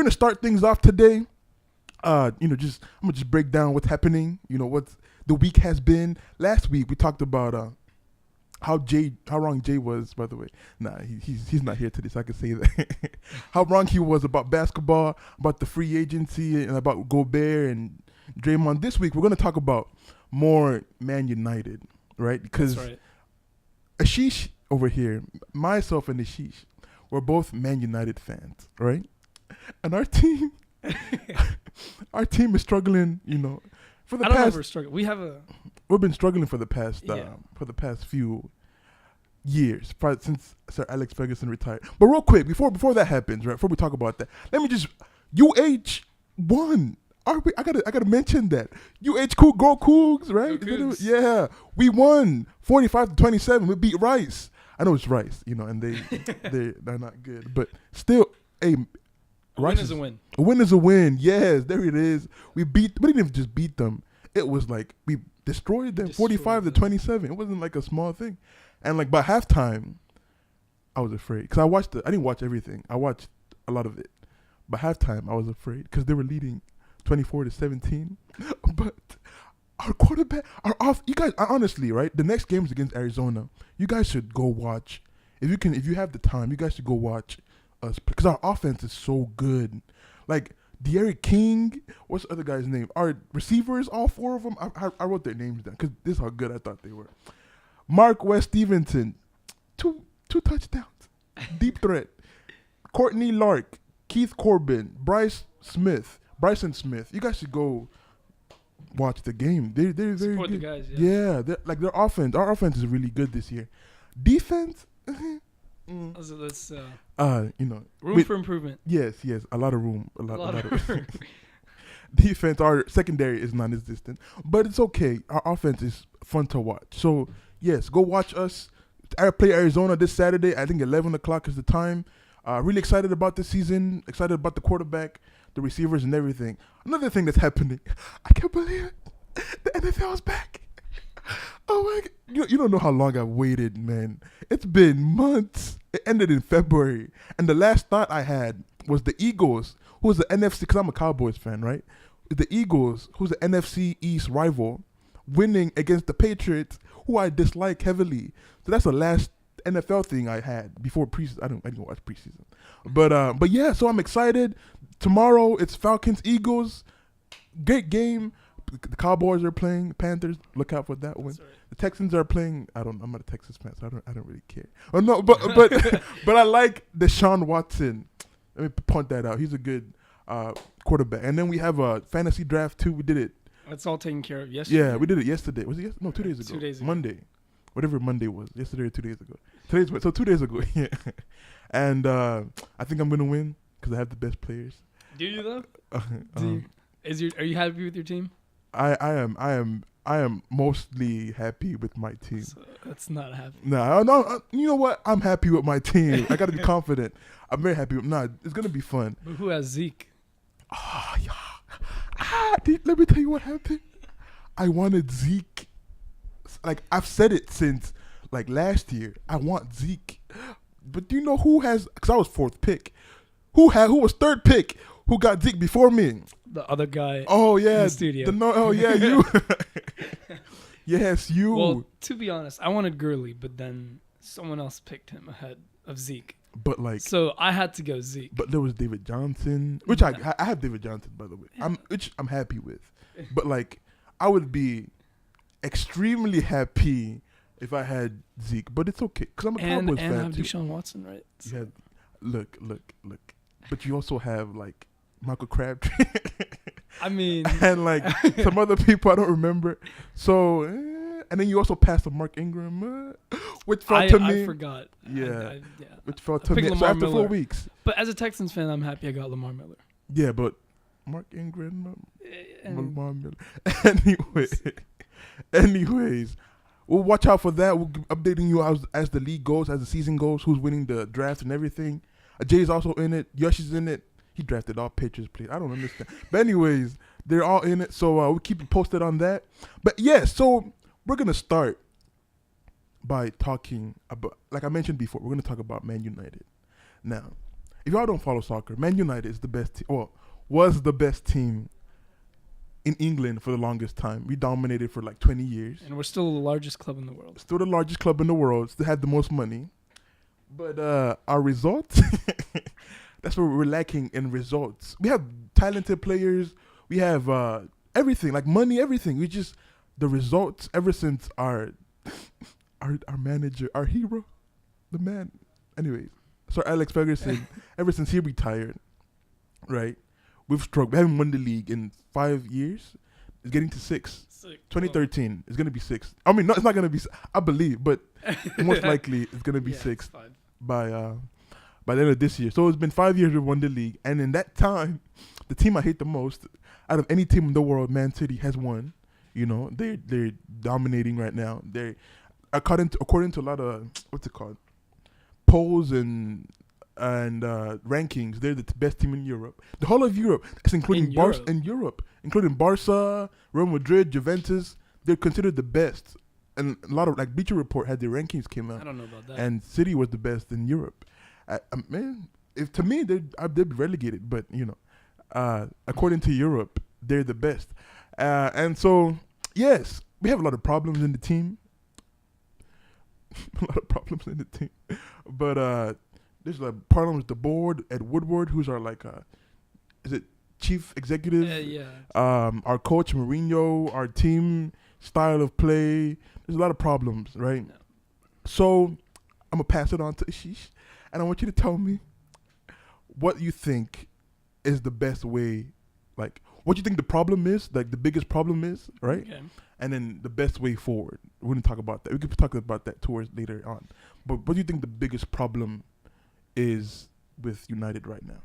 gonna start things off today. I'm gonna just break down what's happening. What the week has been. Last week we talked about how wrong Jay was. By the way, nah, he's not here today, so I can say that. How wrong he was about basketball, about the free agency, and about Gobert and Draymond. This week we're gonna talk about more Man United, right? Because Ashish over here, myself and Ashish, we're both Man United fans, right? And our team is struggling, for the past. I don't know if we're struggling. We've been struggling for the past few years, probably since Sir Alex Ferguson retired. But real quick, before that happens, right? Before we talk about that, let me just won. I gotta mention that Go Cougs, right? Go Cougs. Yeah, we won 45-27. We beat Rice. I know it's Rice, and they're not good, but still, a win is a win. A win is a win. Yes, there it is. We didn't even just beat them. It was like we destroyed them 45-27. It wasn't like a small thing. And like by halftime, I was afraid because I didn't watch everything. I watched a lot of it. By halftime, I was afraid because they were leading 24-17. But our quarterback, you guys, honestly, right? The next game is against Arizona. You guys should go watch. If you have the time, you guys should go watch us because our offense is so good. Like De'Aaron King, what's the other guy's name? Our receivers, all four of them. I wrote their names down because this is how good I thought they were. Mark West Stevenson, two touchdowns, deep threat. Courtney Lark, Keith Corbin, Bryson Smith. You guys should go watch the game. They're very support good. The guys. Yeah, their offense. Our offense is really good this year. Defense. Let's room for improvement. Yes, a lot of room. A lot of room. Defense, our secondary is non-existent, but it's okay. Our offense is fun to watch. So yes, go watch us. I play Arizona this Saturday. I think 11 o'clock is the time. Really excited about this season. Excited about the quarterback, the receivers, and everything. Another thing that's happening, I can't believe it. The NFL's back. Oh my God. You don't know how long I've waited, man. It's been months. It ended in February. And the last thought I had was the Eagles, who's the NFC, because I'm a Cowboys fan, right? The Eagles, who's the NFC East rival, winning against the Patriots, who I dislike heavily. So that's the last NFL thing I had before preseason. I didn't watch preseason. But yeah, so I'm excited. Tomorrow it's Falcons, Eagles. Great game. The Cowboys are playing Panthers. Look out for that one. Right. The Texans are playing. I'm not a Texas fan, so I don't really care. Oh no, but I like Deshaun Watson. Let me point that out. He's a good quarterback. And then we have a fantasy draft too. We did it. That's all taken care of yesterday. Yeah, we did it yesterday. Was it yesterday? No, 2 days ago. 2 days ago. Monday. Whatever Monday was. Yesterday or 2 days ago. 2 days ago. Yeah. And I think I'm gonna win because I have the best players. Do you though? Are you happy with your team? I am mostly happy with my team. So that's not happy. No. You know what? I'm happy with my team. I got to be confident. I'm very happy. It's gonna be fun. But who has Zeke? Oh yeah. Let me tell you what happened. I wanted Zeke. Like I've said it since like last year. I want Zeke. But do you know who has? Because I was fourth pick. Who was third pick? Who got Zeke before me? The other guy. Oh yeah, in the studio. You. Yes, you. Well, to be honest, I wanted Gurley, but then someone else picked him ahead of Zeke. But like, so I had to go Zeke. But there was David Johnson, which I have David Johnson, by the way. Which I'm happy with. But like, I would be extremely happy if I had Zeke. But it's okay because I'm a Cowboys fan. And I have Deshaun Watson, right? So. You have, look. But you also have like Michael Crabtree. I mean, and like some other people I don't remember. So, and then you also passed to Mark Ingram, which fell to me. I forgot. Yeah, which fell to me. So after 4 weeks. But as a Texans fan, I'm happy I got Lamar Miller. Yeah, but Mark Ingram, Lamar Miller. Anyways, we'll watch out for that. We'll be updating you as the league goes, as the season goes, who's winning the draft and everything. Jay's also in it. Yoshi's in it. He drafted all pitchers, please. I don't understand. But anyways, they're all in it. So we'll keep you posted on that. But yeah, so we're going to start by talking about, like I mentioned before, we're going to talk about Man United. Now, if y'all don't follow soccer, Man United is the best. Well, was the best team in England for the longest time. We dominated for like 20 years. And we're still the largest club in the world. Still the largest club in the world. Still had the most money. But our results, that's where we're lacking in results. We have talented players. We have everything, like money, everything. We just, the results ever since our manager, our hero, the man. Anyways, Sir Alex Ferguson, ever since he retired, right? We've struggled. We haven't won the league in 5 years. It's getting to 6. 2013 is going to be 6. I mean, no, it's not going to be. I believe, but most likely it's going to be 6 by the end of this year. So it's been 5 years we've won the league, and in that time, the team I hate the most out of any team in the world, Man City, has won. You know, they're dominating right now. They're according to a lot of what's it called, polls and rankings, they're the best team in Europe. The whole of Europe, it's including Europe, including Barca, Real Madrid, Juventus. They're considered the best. And a lot of, like, Bleacher Report had their rankings came out. I don't know about that. And City was the best in Europe. Man, if to me they'd be relegated, but you know, according to Europe, they're the best. And so, yes, we have a lot of problems in the team. But there's like problems with the board. Ed Woodward, who's our is it chief executive? Yeah. Our coach Mourinho, our team style of play. There's a lot of problems, right? No. So I'm gonna pass it on to Ashish, and I want you to tell me what you think is the best way, like what you think the problem is, like the biggest problem is, right? Okay. And then the best way forward. We're gonna talk about that. We could talk about that towards later on. But what do you think the biggest problem is with United right now?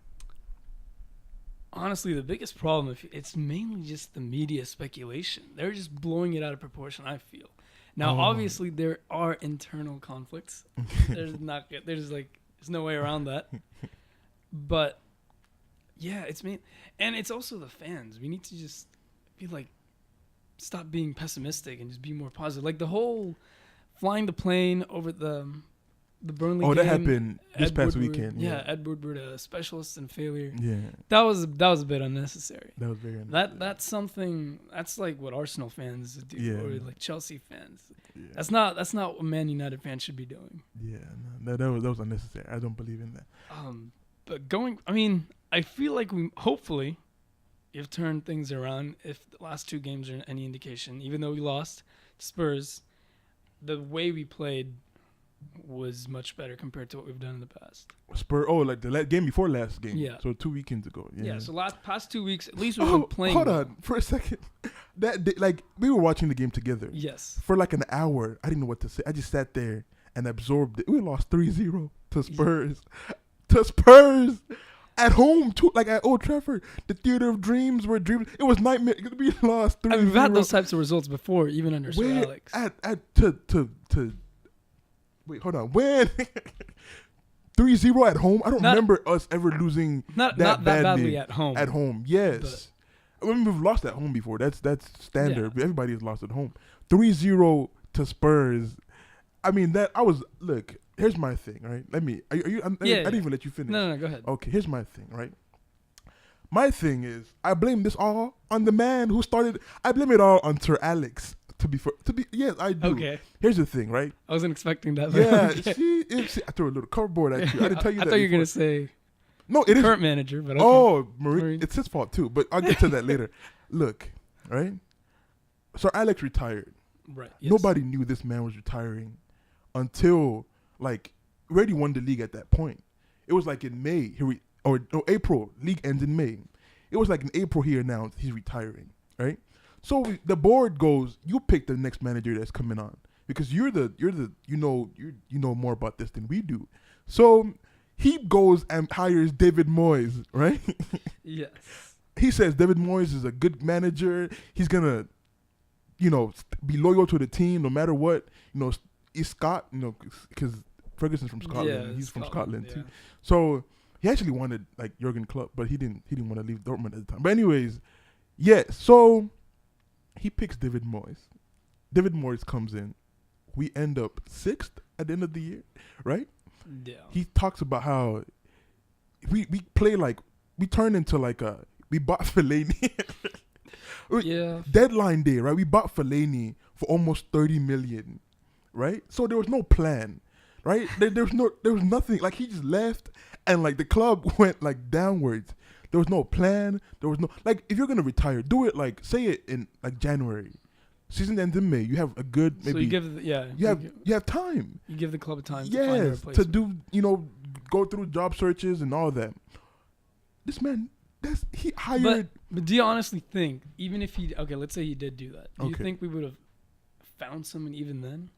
Honestly, the biggest problem, it's mainly just the media speculation. They're just blowing it out of proportion, I feel. Now, obviously, there are internal conflicts. There's no way around that. But yeah, it's me, and it's also the fans. We need to just be like, stop being pessimistic and just be more positive. Like the whole flying the plane over the Burnley game. That happened this past weekend. Yeah, Ed Woodward, a specialist in failure. Yeah, that was a bit unnecessary. That was very unnecessary. That's something. That's like what Arsenal fans do, or like Chelsea fans. Yeah. That's not what Man United fans should be doing. Yeah, no, that was unnecessary. I don't believe in that. But I feel like we hopefully have turned things around. If the last 2 games are any indication, even though we lost to Spurs, the way we played was much better compared to what we've done in the past. Like the game before last game. Yeah. So 2 weekends ago. Yeah. So past 2 weeks, at least we've been playing. Hold on for a second. That day, like we were watching the game together. Yes. For like an hour, I didn't know what to say. I just sat there and absorbed it. We lost 3-0 to Spurs. To Spurs. At home, too, like at Old Trafford, the theater of dreams where dreams. It was nightmare. We lost 3-0. We've had those types of results before, even under Sir Alex. Wait, hold on. When 3-0 at home, I don't remember us ever losing not that badly at home. At home, yes. I mean, we've lost at home before. That's standard. Yeah. Everybody has lost at home. 3-0 to Spurs. I mean, look. Here's my thing, right? I didn't even let you finish. No, go ahead. Okay, here's my thing, right? My thing is, I blame this all on the man who started. I blame it all on Sir Alex. Yes, I do. Okay. Here's the thing, right? I wasn't expecting that. Yeah, okay. see, I threw a little cardboard at you. I didn't tell you that. I thought you were gonna say. No, it is current manager, but okay. Oh, Mourinho. It's his fault too, but I'll get to that later. Look, right? Sir Alex retired. Right. Yes. Nobody knew this man was retiring until. Like, we already won the league at that point. It was like in May, April. League ends in May. It was like in April he announced he's retiring, right? So the board goes, you pick the next manager that's coming on because you know more about this than we do. So he goes and hires David Moyes, right? Yes. He says David Moyes is a good manager. He's gonna, be loyal to the team no matter what. He's Scott, because Ferguson's from Scotland. Yeah, he's from Scotland too. So he actually wanted like Jurgen Klopp, but he didn't want to leave Dortmund at the time. But anyways, so he picks David Moyes. David Moyes comes in. We end up 6th at the end of the year, right? Yeah. He talks about how we play like we turn into like we bought Fellaini. Yeah. Deadline day, right? We bought Fellaini for almost 30 million, right? So there was no plan, right? There was nothing. Like he just left, and like the club went like downwards. There was no plan. There was no like if you're gonna retire, do it like say it in like January. Season ends in May. You have a good maybe. So you give you have time. You give the club a time. Yes, to find a to do go through job searches and all that. This man, he hired. But do you honestly think even if let's say he did do that, do you Okay. think we would have found someone even then?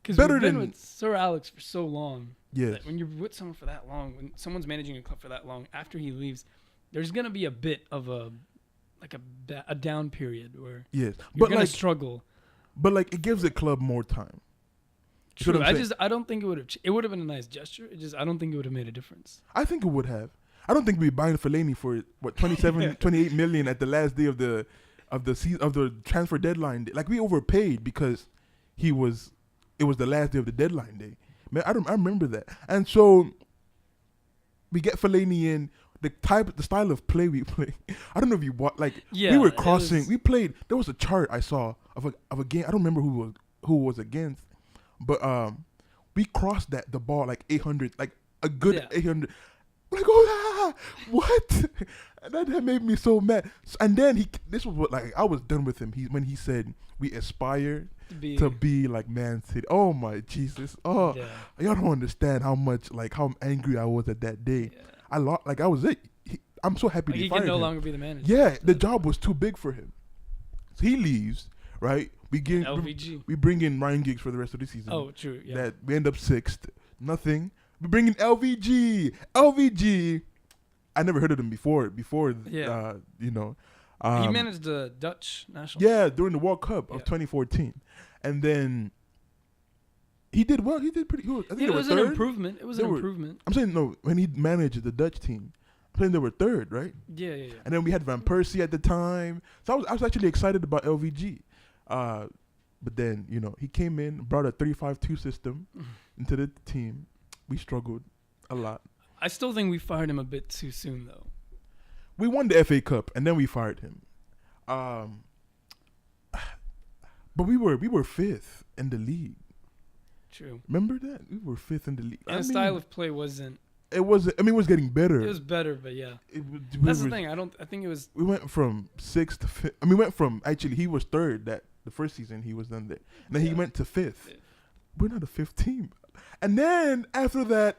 Because Better we've been than- with Sir Alex for so long. Yes. That when you're with someone for that long, when someone's managing a club for that long, after he leaves, there's gonna be a bit of a down period where Yes, you're but gonna like, struggle. but like it gives the club more time. You see True. what I'm saying? I don't think it would have. It would have been a nice gesture. I don't think it would have made a difference. I think it would have. I don't think we'd be buying Fellaini for what 28 million at the last day of the season of the transfer deadline day. Like we overpaid because it was the last day of the deadline day. Man, I remember that. And so we get Fellaini in. The style of play we play. I don't know if you watch. Like we were crossing. We played. There was a chart I saw of a game. I don't remember who was against, but we crossed the ball like 800, like a good 800. Like what? And that made me so mad. And then this was what like I was done with him. When he said we aspire to be like Man City. Oh my Jesus! Oh, y'all don't understand how angry I was at that day. Yeah. I was it. I'm so happy He fired can no him. longer be the manager. Yeah, the job was too big for him. So he leaves, right? We bring in Ryan Giggs for the rest of the season. Oh, true. Yeah. That we end up 6th. Nothing. We bring in LVG. LVG. I never heard of him before. Yeah. He managed the Dutch national. Yeah, during the World Cup of 2014, and then he did well. He did pretty good. I think it was an improvement. It was an improvement. I'm saying no. When he managed the Dutch team, I'm saying they were 3rd, right? Yeah. And then we had Van Persie at the time, so I was actually excited about LVG. But then he came in, brought a 3-5-2 system into the team. We struggled a lot. I still think we fired him a bit too soon, though. We won the FA Cup and then we fired him. But we were 5th in the league. True. Remember that? We were 5th in the league. And the style of play wasn't. It wasn't. I mean, it was getting better. It was better, but yeah. That's the thing. I think it was. We went from 6th to 5th. I mean, we went from actually he was 3rd the first season he was done there, and then he went to 5th. We're not a 5th team, and then after that,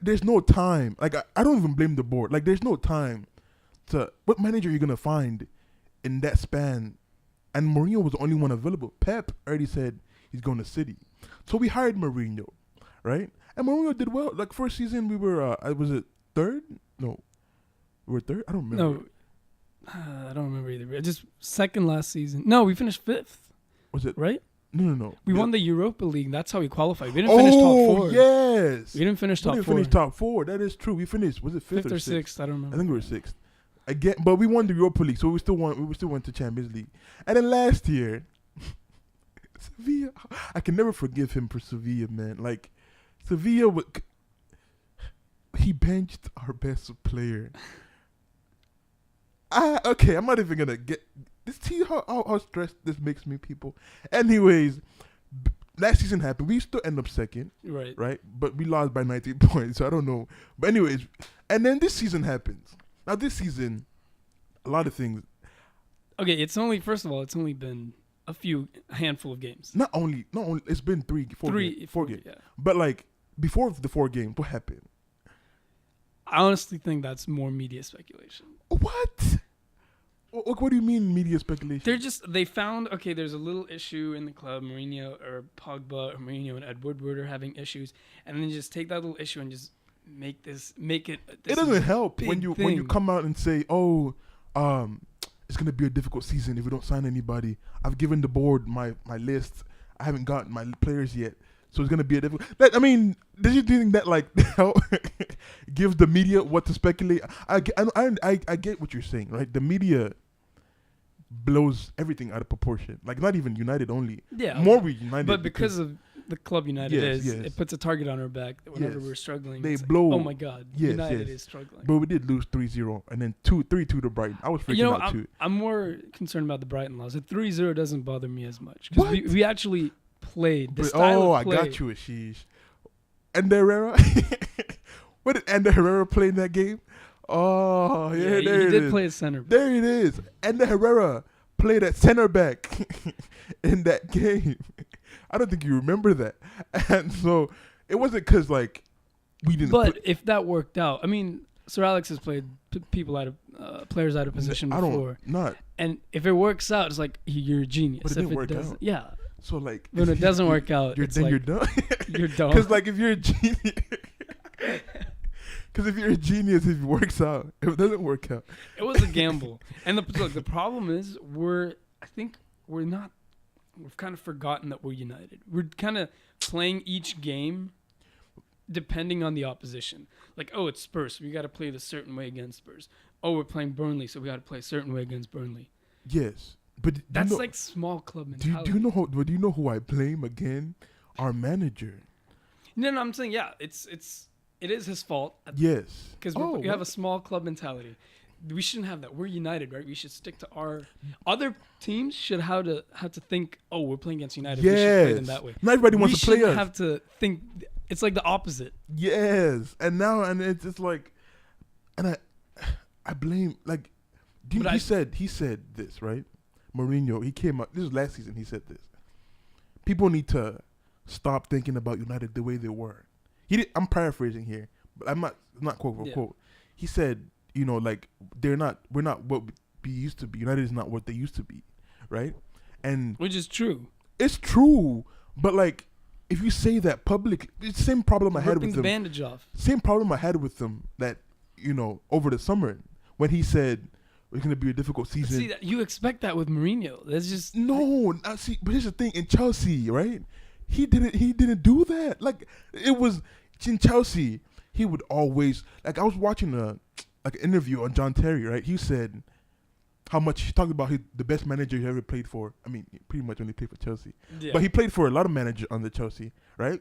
there's no time. Like I don't even blame the board. Like there's no time to what manager are you gonna find in that span, and Mourinho was the only one available. Pep already said he's going to City, so we hired Mourinho, right? And Mourinho did well. Like first season we were was it 3rd? No, we were 3rd. I don't remember. No, I don't remember either. Just 2nd last season. No, we finished 5th. Was it right? No. We won the Europa League. That's how we qualified. We didn't finish top 4. Oh yes. We didn't finish top 4. We didn't finish top 4. That is true. We finished. Was it 5th or 6th? I don't remember. I think we were 6th. Again, but we won the Europa League, so we still went to Champions League. And then last year, Sevilla. I can never forgive him for Sevilla, man. Like Sevilla, he benched our best player. Okay, I'm not even gonna get this. See how stressed this makes me, people. Anyways, last season happened. We still end up 2nd, right? But we lost by 19 points, so I don't know. But anyways, and then this season happens. Now this season, a lot of things. Okay, first of all, it's only been a handful of games. Not only, it's been 4 games. Yeah. But like before the 4 games, what happened? I honestly think that's more media speculation. What? What do you mean media speculation? They found, there's a little issue in the club. Mourinho or Pogba or Mourinho and Ed Woodward are having issues, and then just take that little issue and just make it. It doesn't help when you come out and say, it's gonna be a difficult season if we don't sign anybody. I've given the board my list. I haven't gotten my players yet, so it's gonna be a difficult. Do you think that gives the media what to speculate? I get what you're saying, right? The media blows everything out of proportion. Like not even United only. Yeah, more with United, but because of the club United Yes, is, yes. it puts a target on our back that whenever Yes. we're struggling. They it's like, blow- oh my God, Yes, United yes. is struggling. But we did lose 3-0 and then 3-2 to Brighton. I was freaking You know, out too. I'm more concerned about the Brighton loss. The 3-0 doesn't bother me as much because What? we actually played. The But- style I of play, got you, Ashish. And Herrera? What did Ander Herrera play in that game? Oh, yeah, Yeah, there he it did is. play at center. back. There it is. Ander Herrera played at center back in that game. I don't think you remember that. And so it wasn't because, like, we didn't But put- if that worked out, I mean, Sir Alex has played players out of position I before. don't, not. And if it works out, it's like you're a genius. But it if didn't work doesn't, out. yeah. So, like. When it doesn't work out, You're, it's then like you're done. you're dumb. Because, like, if you're a genius. Because if you're a genius, if it works out. If it doesn't work out. It was a gamble. And the problem is we've kind of forgotten that we're United. We're kind of playing each game depending on the opposition. Like, oh, it's Spurs, so we got to play the certain way against Spurs. Oh, we're playing Burnley, so we got to play a certain way against Burnley. Yes. But do That's you know, like small club do mentality. you know who I blame again? Our manager. No, I'm saying, yeah, it is his fault. Yes. Because Oh, we have a small club mentality. We shouldn't have that. We're United, right? We should stick to our. Other teams should have to think. Oh, we're playing against United. We should play them Yes. that way. Not everybody We wants to play shouldn't us. have to think. It's like the opposite. Yes. And it's just like, and I blame, like, he said this, right? Mourinho, he came out, this was last season, he said this. People need to stop thinking about United the way they were. I'm paraphrasing here, but I'm not quote for quote. He said, you know, like, we're not what we used to be. United is not what they used to be, right? And Which is true. it's true, but like, if you say that publicly, it's the same problem I had Ripping with the them. bandage off. Same problem I had with them that, you know, over the summer when he said it's going to be a difficult But season. see, you expect that with Mourinho. That's just No, see, but here's the thing: in Chelsea, right? He didn't do that. Like, it was in Chelsea. He would always, like, I was watching an interview on John Terry, right? He said how much he talked about the best manager he ever played for. I mean, he pretty much only played for Chelsea, Yeah. but he played for a lot of managers on the Chelsea, right?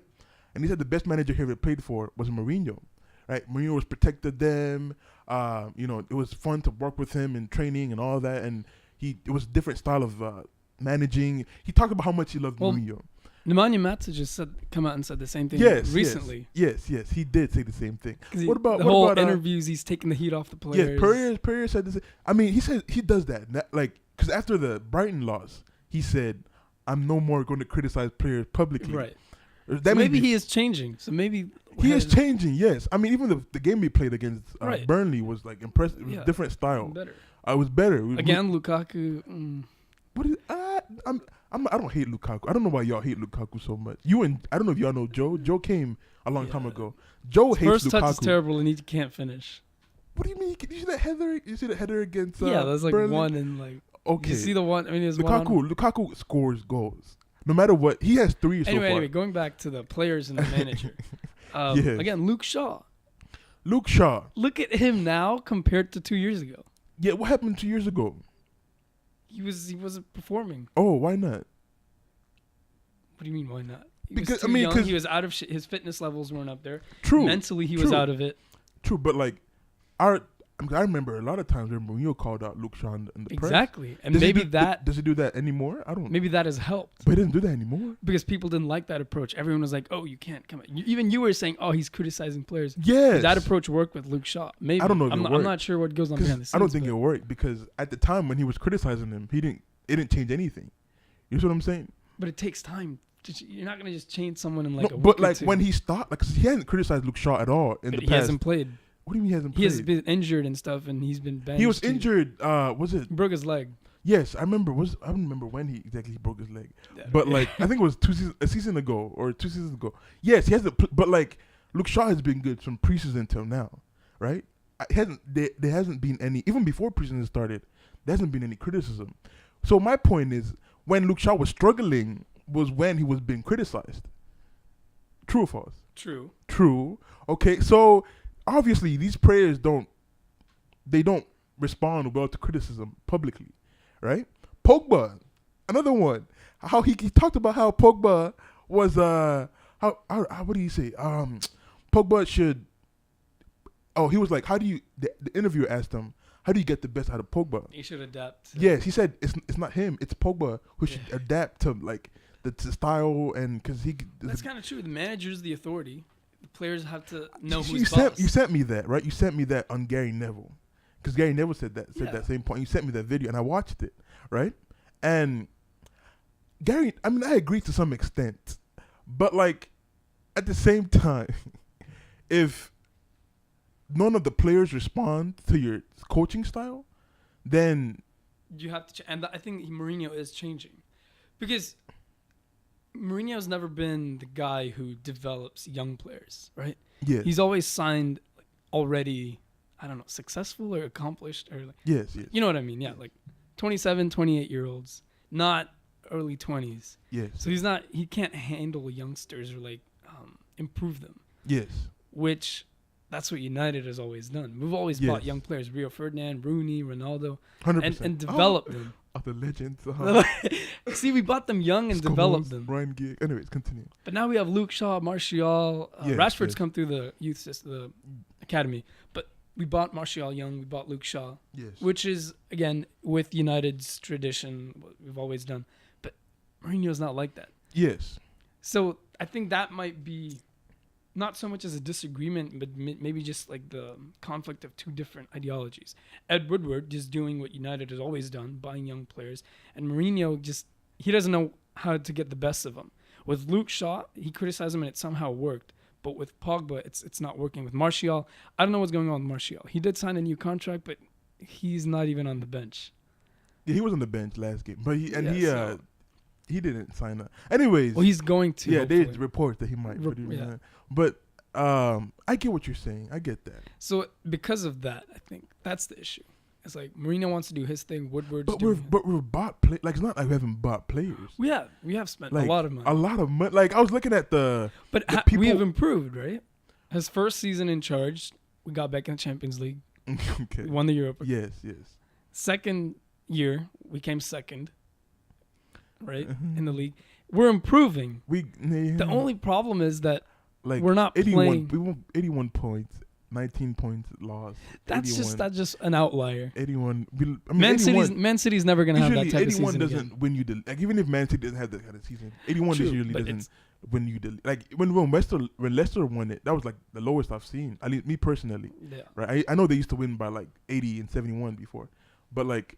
And he said the best manager he ever played for was Mourinho, right? Mourinho was protected them. You know, it was fun to work with him in training and all that, and it was a different style of managing. He talked about how much he loved Mourinho. Nemanja Matic just come out and said the same thing recently. Yes, he did say the same thing. What about interviews? He's taking the heat off the players. Yes, Perrier said this. I mean, he said he does that. Like, because after the Brighton loss, he said, "I'm no more going to criticize players publicly." Right. That So maybe he is changing. So maybe he is changing. Yes, I mean, even the game we played against Right. Burnley was like impressive. It was a different style. better. It was better. Again, Lukaku. What is? I don't hate Lukaku. I don't know why y'all hate Lukaku so much. I don't know if y'all know Joe. Joe came a long time ago. Joe hates First Lukaku. touch is terrible and he can't finish. What do you mean? You see that header? You see the header against? There's like Burnley? one and like. Okay. You see the one? I mean, there's one. Lukaku scores goals. No matter what, he has 3 so far. Anyway, going back to the players and the manager. Yes. Again, Luke Shaw. Luke Shaw. Look at him now compared to 2 years ago. Yeah, what happened 2 years ago? He wasn't performing. Oh, why not? What do you mean? Why not? He Because was too I mean, young. He was out of his fitness levels weren't up there. True. Mentally, he was out of it. True, but like, I remember a lot of times when Mourinho called out Luke Shaw in the press. Exactly, and Does he maybe do- that does he do that anymore? I don't. maybe that has helped But he doesn't do that anymore. because people didn't like that approach. Everyone was like, "Oh, you can't come." Even you were saying, "Oh, he's criticizing players." Yes. Did that approach work with Luke Shaw? Maybe. I don't know if I'm it not worked. sure what goes on 'Cause behind the scenes. I don't think but it worked because at the time when he was criticizing him, it didn't change anything. You see what I'm saying? But it takes time. You're not gonna just change someone in like a week but or like two. when he stopped, like 'cause he hasn't criticized Luke Shaw at all in But the he past. hasn't played. What do you mean he hasn't He played? has been injured and stuff, and he's been benched. He was too. injured. Was it? He broke his leg. Yes, I remember. I don't remember when he exactly broke his leg, Yeah. but like I think it was a season ago or 2 seasons ago. Yes, he hasn't. But like Luke Shaw has been good from preseason until now, right? There hasn't been any even before preseason started. There hasn't been any criticism. So my point is, when Luke Shaw was struggling, was when he was being criticized. True or false? True. True. Okay, so obviously these players don't respond well to criticism publicly, right? Pogba, another one. How he talked about how Pogba was how what do you say? Pogba should. Oh, he was like, how do you? The interviewer asked him, how do you get the best out of Pogba? He should adapt. Yes, he said it's not him, it's Pogba who should adapt to like the style and because he. That's kind of true. The manager's the authority. The players have to know you who's boss. You sent me that, right? You sent me that on Gary Neville, because Gary Neville said that same point. You sent me that video and I watched it, right? And Gary, I mean, I agree to some extent, but like at the same time, if none of the players respond to your coaching style, then you have to. And I think Mourinho is changing, because Mourinho's never been the guy who develops young players, right? Yeah, he's always signed already, I don't know, successful or accomplished or like. Yes. You know what I mean? Yeah, like 27, 28-year-olds, not early 20s. Yes. So he can't handle youngsters or like improve them. Yes. Which that's what United has always done. We've always bought young players, Rio Ferdinand, Rooney, Ronaldo, 100%. and developed them. Of the legends. See, we bought them young and developed them. Ryan Giggs. Anyways, continue. But now we have Luke Shaw, Martial. Rashford's come through the youth system, the academy. But we bought Martial young. We bought Luke Shaw. Yes. Which is, again, with United's tradition, what we've always done. But Mourinho's not like that. Yes. So I think that might be not so much as a disagreement, but maybe just like the conflict of two different ideologies. Ed Woodward just doing what United has always done, buying young players. And Mourinho he doesn't know how to get the best of them. With Luke Shaw, he criticized him and it somehow worked. But with Pogba, it's not working. With Martial, I don't know what's going on with Martial. He did sign a new contract, but he's not even on the bench. Yeah, he was on the bench last game. But he didn't sign up. Anyways. Well, he's going to. Yeah, there's reports that he might. But I get what you're saying. I get that. So because of that, I think that's the issue. It's like Mourinho wants to do his thing. Woodward's but doing we've bought play. Like it's not like we haven't bought players. We have spent like, a lot of money. A lot of money. Like I was looking at the. But we have improved, right? His first season in charge, we got back in the Champions League. Okay. We won the Europa. Yes. Second year, we came second, right, in the league. We're improving. The only problem is that we're not 81, playing. We won 81 points, 19 points lost. That's just an outlier. 81. Man City's never gonna have that type of season. 81 doesn't again. win you like even if Man City doesn't have that kind of season. 81 usually doesn't win you like when Leicester won it. That was like the lowest I've seen. At least me personally. Yeah. Right. I know they used to win by like 80 and 71 before, but like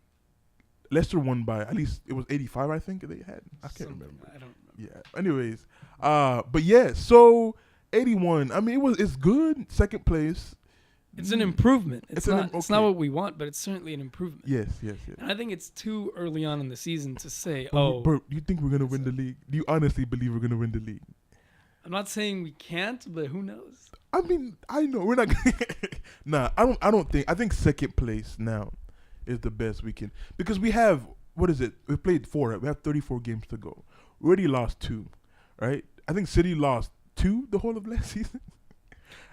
Leicester won by at least it was 85. I think they had. I can't remember. I don't remember. Yeah. Anyways, but yeah. So 81. I mean, it's good. Second place. It's an improvement. It's not what we want, but it's certainly an improvement. Yes. And I think it's too early on in the season to say, Bro, do you think we're gonna win the league? Do you honestly believe we're gonna win the league? I'm not saying we can't, but who knows? I mean, I know we're not. Nah, I don't think. I think second place now is the best we can because we have what is it? We played 4. Right? We have 34 games to go. We already lost 2, right? I think City lost 2 the whole of last season.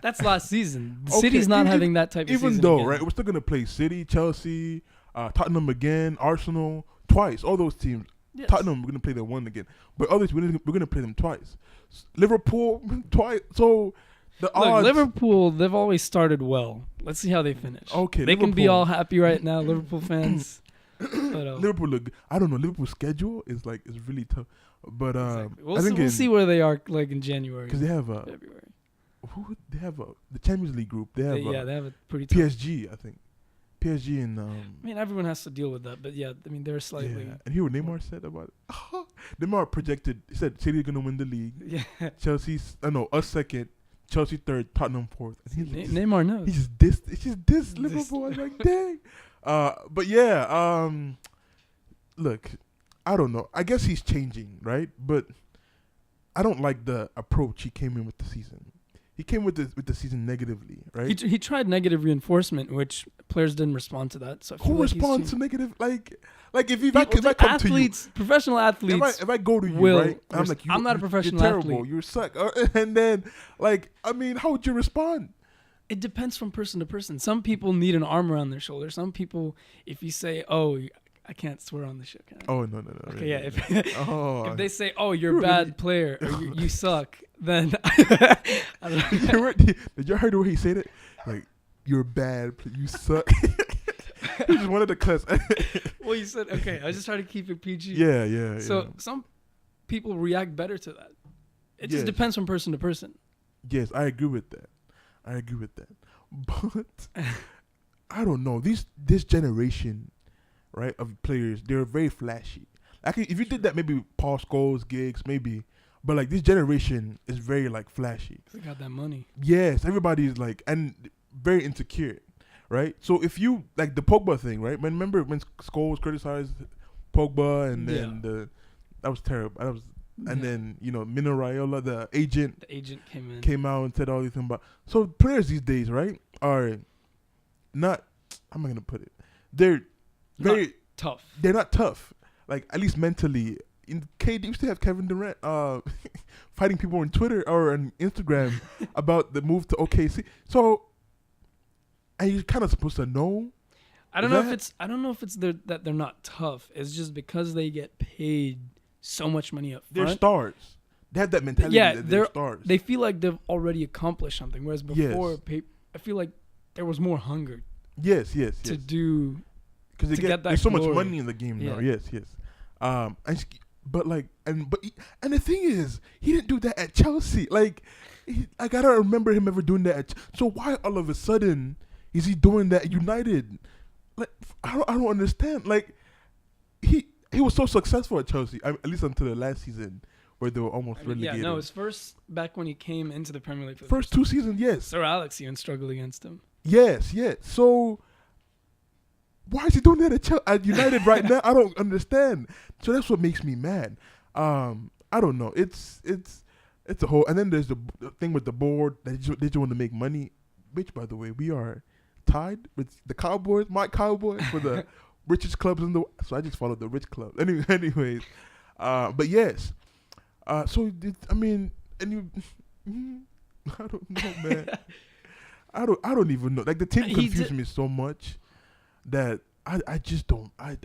That's last season. City's not having that type of season. Even though, again. right, we're still gonna play City, Chelsea, Tottenham again, Arsenal twice. All those teams. Yes. Tottenham, we're gonna play them one again, but others we're gonna play them twice. Liverpool twice. So the odds. Liverpool, they've always started well. Let's see how they finish. Okay, they can be all happy right now, Liverpool fans. But, Liverpool look. I don't know. Liverpool's schedule is really tough. But exactly. We'll see where they are like in January. Because they have February. The Champions League group. They have a pretty tough. PSG. I think PSG and. I mean, everyone has to deal with that, but yeah, I mean, they're slightly. Yeah. And hear what Neymar said about it. Neymar projected. He said City's gonna win the league. Yeah. Chelsea's. Us second. Chelsea third. Tottenham fourth. And Neymar knows. He's just this Liverpool. I was like, dang. But yeah. Look, I don't know. I guess he's changing, right? But I don't like the approach he came in with the season. He came with the season negatively, right? He tried negative reinforcement, which players didn't respond to that. So who responds to negative? Like if I come to you, professional athletes. If I go to you, right? I'm like, I'm not a professional you're terrible. athlete. You suck. And then, how would you respond? It depends from person to person. Some people need an arm around their shoulder. Some people, if you say, "Oh, I can't swear on the show, can I? Oh no. Okay, yeah. If, Oh, if they say, "Oh, you're a bad player," or you suck, then I don't know. Did you heard the way he said it? Like, you're bad. You suck. He just wanted to cuss. Well, you said okay. I was just trying to keep it PG. Yeah. So some people react better to that. It just depends from person to person. Yes, I agree with that. But I don't know. This generation, right, of players, they're very flashy. Like if you did that, maybe Paul Scholes, gigs, maybe. But like this generation is very like flashy. They got that money. Yes, everybody's like and very insecure, right? So if you like the Pogba thing, right? Remember when Scholes criticized Pogba and then that was terrible. And then Mino Raiola, the agent came out and said all these things about. So players these days, right, are not. How am I gonna put it? They're very tough. They're not tough. Like at least mentally. In KD, used to have Kevin Durant fighting people on Twitter or on Instagram about the move to OKC. So, and you're kind of supposed to know. I don't know if it's that they're not tough. It's just because they get paid so much money up front. They're stars. They have that mentality. Yeah, that they're stars. They feel like they've already accomplished something. Whereas before, I feel like there was more hunger. Yes. To do. Because there's so much money in the game now. Yes. But the thing is, he didn't do that at Chelsea. Like, I gotta remember him ever doing that. So why all of a sudden is he doing that at United? Like, I don't understand. Like, he was so successful at Chelsea, at least until the last season where they were almost relegated. Yeah, no, his first back when he came into the Premier League. First 2 seasons, yes. Sir Alex even struggled against him. Yes. So why is he doing that at United right now? I don't understand. So that's what makes me mad. I don't know. It's a whole. And then there's the thing with the board that they just want to make money. Which, by the way, we are tied with the Cowboys, my Cowboys, for the richest clubs in the. So I just followed the rich club. Anyways, but yes. So I mean, and you, I don't know, man. I don't even know. Like the team confused me so much. That I just don't I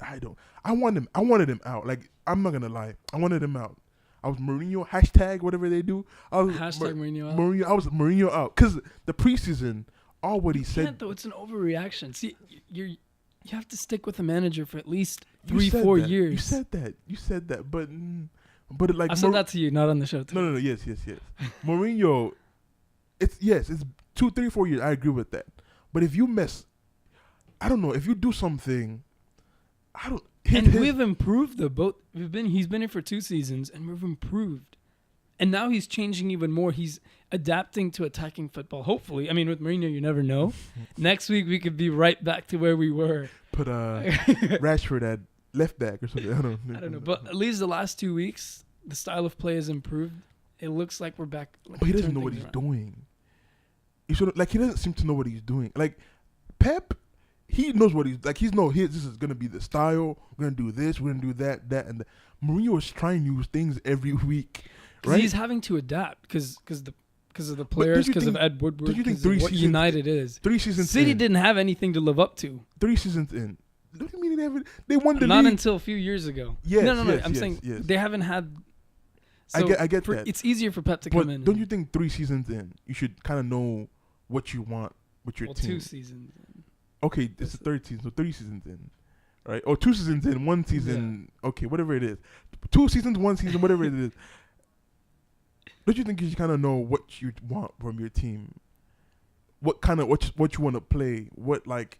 wanted him out. Like I'm not gonna lie, I wanted him out. I was Mourinho hashtag whatever they do. I was hashtag Mourinho out. I was Mourinho out because the preseason, all what he said. Though it's an overreaction. See, you have to stick with the manager for at least 3-4 years. You said that, but like I said that to you, not on the show. Too. No. Yes. Mourinho, it's 2, 3, 4 years. I agree with that. But if you mess. I don't know if you do something. We've improved though. He's been here for 2 seasons, and we've improved. And now he's changing even more. He's adapting to attacking football. Hopefully, I mean, with Mourinho, you never know. Next week we could be right back to where we were. Put Rashford at left back or something. I don't know. But at least the last 2 weeks, the style of play has improved. It looks like we're back. But he doesn't know what he's doing. He doesn't seem to know what he's doing. Like Pep. He knows what he's like. This is gonna be the style. We're gonna do this. We're gonna do that, and that. Mourinho is trying new things every week, right? He's having to adapt because of the players, because of Ed Woodward. Do you think what United is? 3 seasons. City didn't have anything to live up to. 3 seasons in. What do you mean they won the league? Not until a few years ago. Yes, no. Yes, I'm saying they haven't had. So I get that. It's easier for Pep to come in. Don't you think 3 seasons in, you should kind of know what you want with your team? 2 seasons in. Okay, it's the 3rd season, so 3 seasons in, right? Or 2 seasons in, 1 season. Yeah. Okay, whatever it is, 2 seasons, 1 season, whatever it is. Don't you think you should kind of know what you want from your team? What you want to play? What that's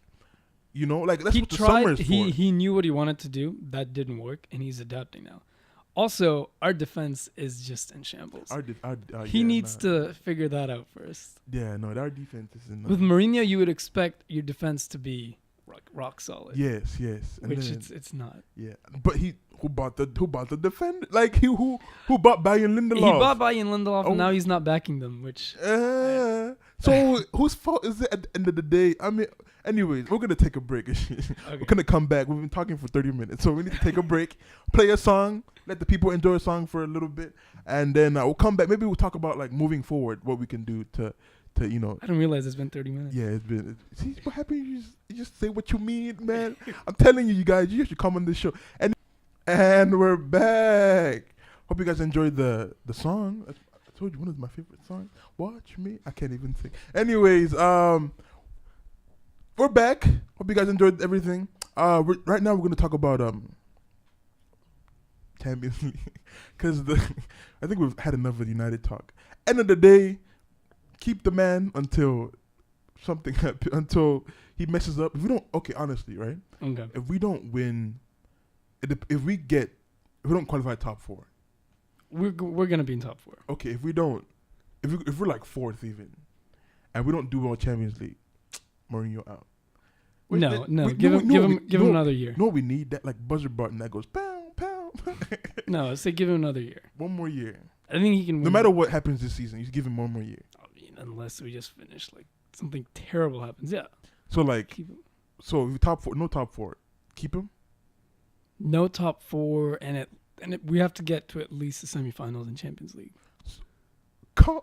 what the summer is for. He knew what he wanted to do. That didn't work, and he's adapting now. Also, our defense is just in shambles. He needs to figure that out first. Yeah, no, our defense is in. With Mourinho, you would expect your defense to be rock solid. Yes, which it's not. Yeah, but who bought the defender? Like who bought Bayern Lindelof? He bought Bayern Lindelof, and now he's not backing them. Which so whose fault is it at the end of the day? I mean. Anyways, we're going to take a break. Okay. We're going to come back. We've been talking for 30 minutes, so we need to take a break, play a song, let the people enjoy a song for a little bit, and then we'll come back. Maybe we'll talk about, like, moving forward, what we can do to to, you know. I didn't realize it's been 30 minutes. Yeah, it's been. See what happened? You just say what you mean, man. I'm telling you, you guys, you should come on this show. And we're back. Hope you guys enjoyed the song. I told you one of my favorite songs. Watch me. I can't even sing. Anyways, we're back. Hope you guys enjoyed everything. Right now we're gonna talk about Champions League because I think we've had enough of United talk. End of the day, keep the man until something happens, until he messes up. If we don't, okay, honestly, right? Okay. If we don't win, if we don't qualify top 4, we're gonna be in top 4. Okay, if we're like 4th even, and we don't do well Champions League, Mourinho out. Give him another year. No, we need that like buzzer button that goes pow pow. No, say give him another year. One more year. I think he can win. No matter what happens this season, you give him one more year. I mean, unless we just finish like something terrible happens. Yeah. So like, keep him. So if top 4, no top 4, keep him. No top 4, we have to get to at least the semifinals in Champions League.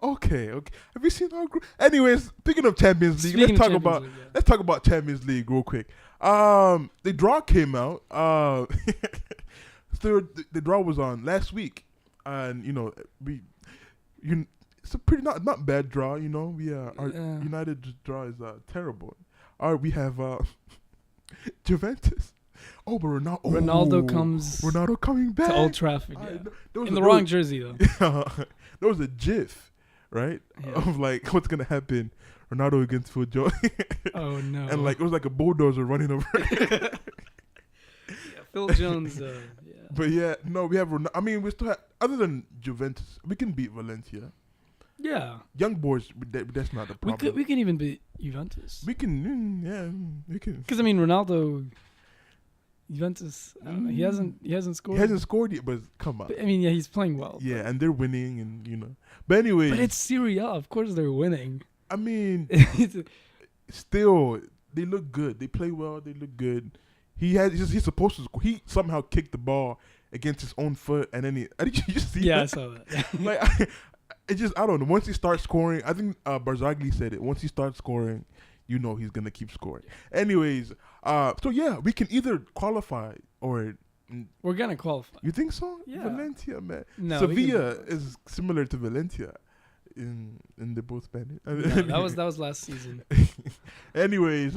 Okay. Have you seen our group? Anyways, speaking of Champions League, let's talk about Champions League real quick. The draw came out. So the draw was on last week, and you know it's a pretty not bad draw. You know, our United draw is terrible. We have Juventus. Oh, but Ronaldo coming back to Old Trafford. Yeah. In the wrong jersey though. Yeah, there was a GIF, right, of like what's gonna happen. Ronaldo against Phil Jones. Oh no! And like it was like a bulldozer running over. Yeah, Phil Jones. Yeah. But yeah, no, we have. I mean, we still have. Other than Juventus, we can beat Valencia. Yeah. Young boys, that's not the problem. We can even beat Juventus. We can. Because I mean, Ronaldo. Juventus, he hasn't scored. He hasn't scored yet, but come on. But, I mean, yeah, he's playing well. Yeah, and they're winning, and you know. But anyway. But it's Serie A, of course they're winning. I mean, still, they look good. They play well. They look good. He's supposed to score. He somehow kicked the ball against his own foot, and then did you see that? Yeah, I saw that. Like, I don't know. Once he starts scoring, I think Barzagli said it. Once he starts scoring, you know he's gonna keep scoring. Anyways, so yeah, we can either qualify or we're gonna qualify. You think so? Yeah. Valencia, man. No, Sevilla is similar to Valencia in the both Spanish. No, that was last season. Anyways,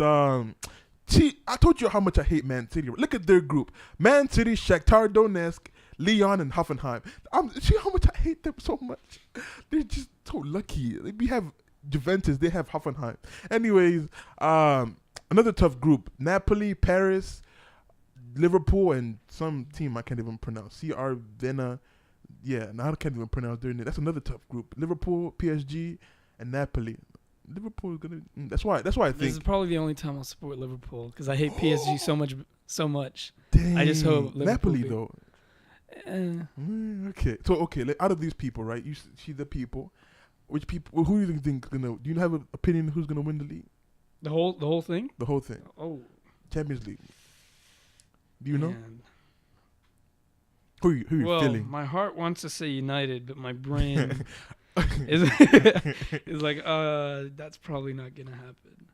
see, I told you how much I hate Man City. Look at their group: Man City, Shakhtar Donetsk, Lyon, and Hoffenheim. See how much I hate them so much. They're just so lucky. We have Juventus, they have Hoffenheim. Anyways, another tough group: Napoli, Paris, Liverpool, and some team I can't even pronounce. CR Vienna. Yeah, now I can't even pronounce their name. That's another tough group: Liverpool, PSG, and Napoli. Liverpool is gonna. That's why I think this is probably the only time I'll support Liverpool because I hate PSG so much. Dang. I just hope Liverpool Napoli though. Okay, so out of these people, right? You see the people. Which people? Who do you think gonna? Do you have an opinion who's gonna win the league? The whole thing. The whole thing. Oh, Champions League. Do you know? Man. Who are you feeling? My heart wants to say United, but my brain is like, that's probably not gonna happen.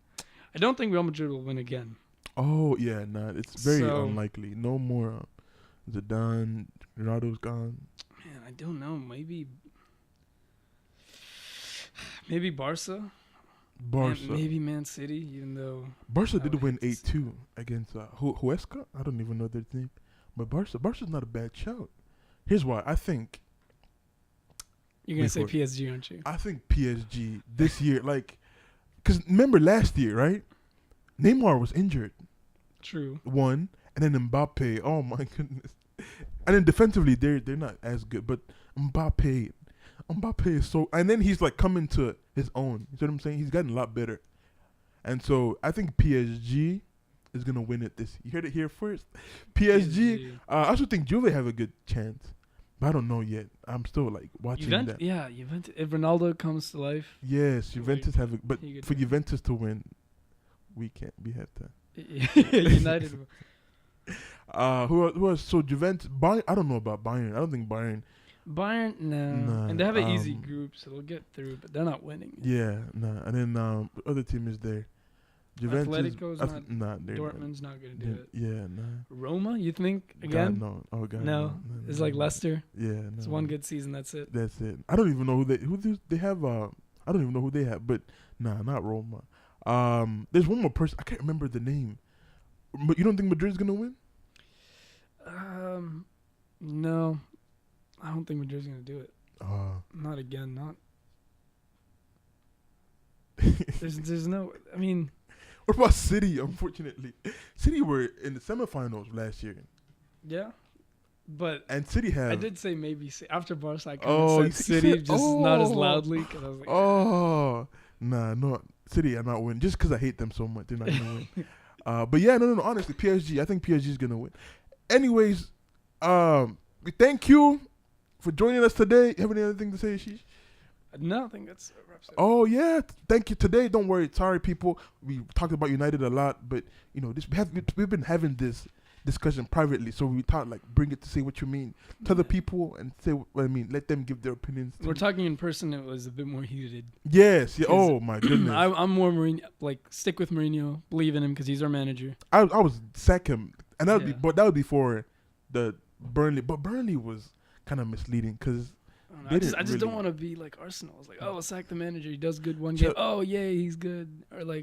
I don't think Real Madrid will win again. Oh yeah, it's very unlikely. No more Zidane. Ronaldo's gone. Man, I don't know. Maybe Barca. Maybe Man City, even though Barca did win 8-2 against Huesca. I don't even know their name, but Barca's not a bad shout. Here's why I think. You're gonna say PSG, aren't you? I think PSG this year, because remember last year, right? Neymar was injured. True. One, and then Mbappe. Oh my goodness. And then defensively, they're not as good, but Mbappe is so, and then he's like coming to his own. You see what I'm saying? He's gotten a lot better, and so I think PSG is gonna win it this. You heard it here first. PSG. I also think Juve have a good chance, but I don't know yet. I'm still like watching that. Yeah, Juventus. If Ronaldo comes to life. Yes, Juventus have it, but for Juventus to win, we can't. We have to. United. Who else? So Juventus, Bayern. I don't know about Bayern. I don't think Bayern. Bayern, no. Nah, And they have an easy group, so they'll get through, but they're not winning. Yeah, nah. And then the other team is there. Juventus. Atletico's not. Dortmund's not going to do it. Yeah, nah. Roma, you think, again? God, no. Oh, God. No. It's like Leicester. Yeah, no. It's one good season, that's it. That's it. I don't even know who they have. I don't even know who they have, but nah, not Roma. There's one more person. I can't remember the name. But you don't think Madrid's going to win? No. I don't think Madrid's going to do it. Not again. Not. There's no. I mean. What about City? Unfortunately, City were in the semifinals last year. Yeah, but and City have. I did say maybe after Barca. I kind of said City, just not as loudly because I was like, no, City are not winning just because I hate them so much. They're not gonna win. But yeah, no. Honestly, PSG. I think PSG is gonna win. Anyways, we thank you for joining us today. You have any other thing to say, Ashish? No, I think that's wraps it. Oh yeah, thank you. Today, don't worry. Sorry, people. We talked about United a lot, but we've been having this discussion privately, so we thought bring it to say what you mean to the people and say what I mean. Let them give their opinions. We're talking in person. It was a bit more heated. Yes. Yeah. Oh my goodness. I'm more Mourinho. Stick with Mourinho. Believe in him because he's our manager. I was sack him, and that would be for the Burnley, but Burnley was kind of misleading because. I just don't want to be like Arsenal. It's like, oh, sack the manager. He does good one game. Oh, yeah, he's good. Or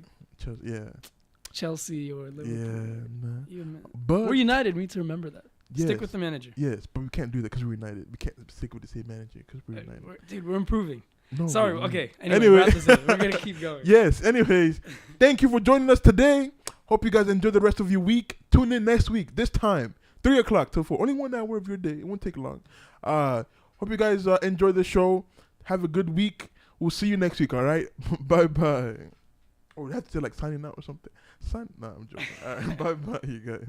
Chelsea or Liverpool. Yeah, but we're United. We need to remember that. Yes, stick with the manager. Yes, but we can't do that because we're United. We can't stick with the same manager because we're United. We're improving. No, Sorry. Okay. Anyway. Wrap this up. We're going to keep going. Yes. Anyways, thank you for joining us today. Hope you guys enjoy the rest of your week. Tune in next week. This time, 3 o'clock till 4. Only 1 hour of your day. It won't take long. Hope you guys enjoy the show. Have a good week. We'll see you next week, all right? Bye-bye. Oh, that's still signing out or something. Nah, I'm joking. All right, bye-bye, you guys.